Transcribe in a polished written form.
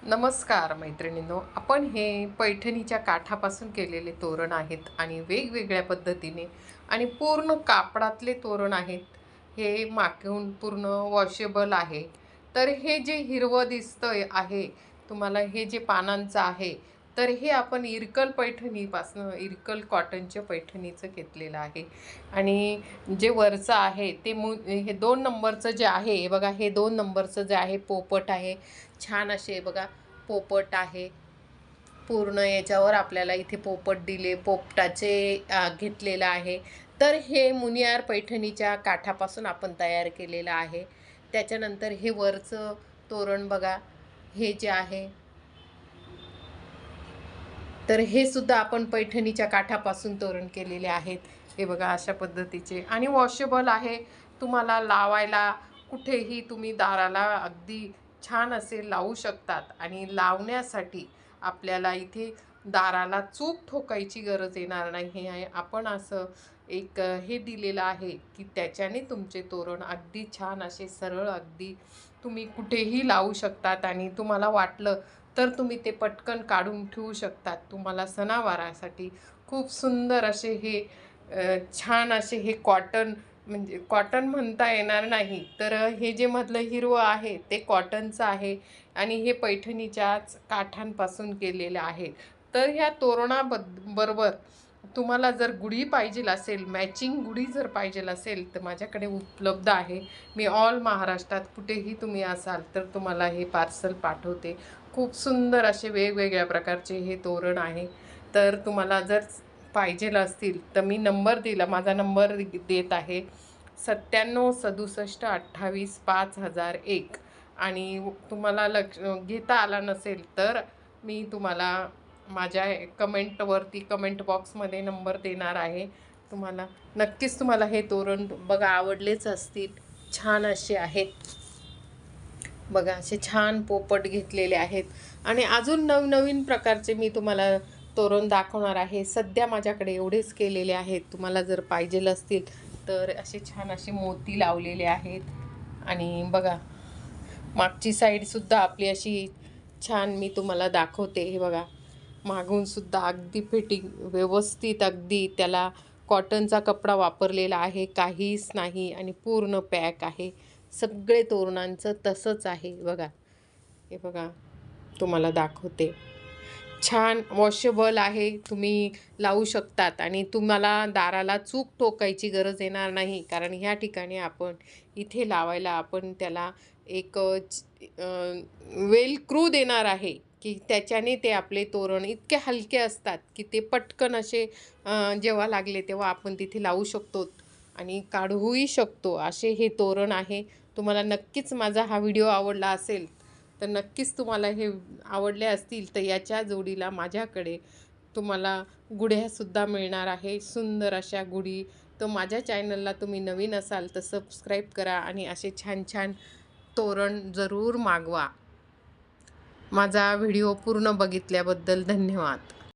नमस्कार मैत्रिणींनो, आपण हे पैठणीच्या काठापासून केलेले तोरण आहेत आणि वेगवेगळ्या पद्धतीने आणि पूर्ण कापडातले तोरण आहेत. हे मागून पूर्ण वॉशेबल आहे. तर हे जे हिरवं दिसतंय आहे तुम्हाला, हे जे पानांचं आहे, तर हे आपण इरकल पैठणीपासनं, इरकल कॉटनच्या पैठणीचं घेतलेलं आहे. आणि जे वरचं आहे ते हे 2 नंबरचं जे आहे, हे बघा, हे 2 नंबरचं जे आहे पोपट आहे. छान असे बघा पोपट आहे. पूर्ण याच्यावर आपल्याला इथे पोपट दिले, पोपटाचे घेतलेलं आहे. तर हे मुनियार पैठणीच्या काठापासून आपण तयार केलेलं आहे. त्याच्यानंतर हे वरचं तोरण बघा, हे जे आहे, तर हे सुद्धा आपण पैठणीच्या काठापासून तोरण केलेले आहेत. हे बघा अशा पद्धतीचे आणि वॉशेबल आहे. तुम्हाला लावायला कुठेही तुम्ही दाराला अगदी छान असे लावू शकतात. आणि लावण्यासाठी आपल्याला इथे दाराला चूक ठोकायची गरज येणार नाही. हे आहे आपण असं एक हे दिलेलं आहे की त्याच्याने तुमचे तोरण अगदी छान असे सरळ अगदी तुम्ही कुठेही लावू शकतात. आणि तुम्हाला वाटलं तर तुम्ही ते पटकन काढून ठेवू शकतात. तुम्हाला सणावारासाठी खूप सुंदर असे हे छान असे हे कॉटन, म्हणजे कॉटन म्हणता येणार नाही, तर हे जे मधलं हिरवं आहे ते कॉटनचं आहे आणि हे पैठणीच्याच काठांपासून केलेलं आहे. तर ह्या बरोबर तुम्हाला जर गुढी पाहिजे असेल, मॅचिंग गुढी जर पाहिजे असेल, तर माझ्याकडे उपलब्ध आहे. मी ऑल महाराष्ट्रात कुठेही तुम्ही असाल तर तुम्हाला हे पार्सल पाठवते. खूप सुंदर असे वेगवेगळ्या प्रकारचे हे तोरण आहे. तर तुम्हाला जर पाहिजे असतील तर मी नंबर दिला, माझा नंबर देत आहे 9767285001. आणि तुम्हाला घेता आला नसेल तर मी तुम्हाला माझ्या कमेंट बॉक्समध्ये नंबर देणार आहे. तुम्हाला नक्कीच तुम्हाला हे तोरण बघा आवडलेच असतील. छान असे आहेत बघा, असे छान पोपट घेतलेले आहेत. आणि अजून नवनवीन प्रकारचे मी तुम्हाला तोरण दाखवणार आहे. सध्या माझ्याकडे एवढेच केलेले आहेत. तुम्हाला जर पाहिजे असतील तर असे छान असे मोती लावलेले आहेत. आणि बघा मागची साईडसुद्धा आपली अशी छान मी तुम्हाला दाखवते. हे बघा, मागूनसुद्धा अगदी फिटिंग व्यवस्थित, अगदी त्याला कॉटनचा कपडा वापरलेला आहे, काहीच नाही. आणि पूर्ण पॅक आहे. सगळे तोरणांचं तसंच आहे बघा. हे बघा तुम्हाला दाखवते. छान वॉशेबल आहे, तुम्ही लावू शकतात. आणि तुम्हाला दाराला चूक टोकायची गरज येणार नाही, कारण ह्या ठिकाणी आपण इथे लावायला आपण त्याला एक वेल क्रू देणार आहे की त्याच्याने ते आपले तोरण इतके हलके असतात की ते पटकन असे जेव्हा लागले तेव्हा आपण तिथे लावू शकतो आणि काढूही शकतो. असे हे तोरण आहे. तुम्हाला नक्कीच माझा हा व्हिडिओ आवडला असेल तर नक्कीच तुम्हाला हे आवडले असतील तर याच्या जोडीला माझ्याकडे तुम्हाला गुढ्यासुद्धा मिळणार आहे, सुंदर अशा गुढी. तर माझ्या चॅनलला तुम्ही नवीन असाल तर सबस्क्राईब करा आणि असे छान छान तोरण जरूर मागवा. माझा व्हिडिओ पूर्ण बघितल्याबद्दल धन्यवाद.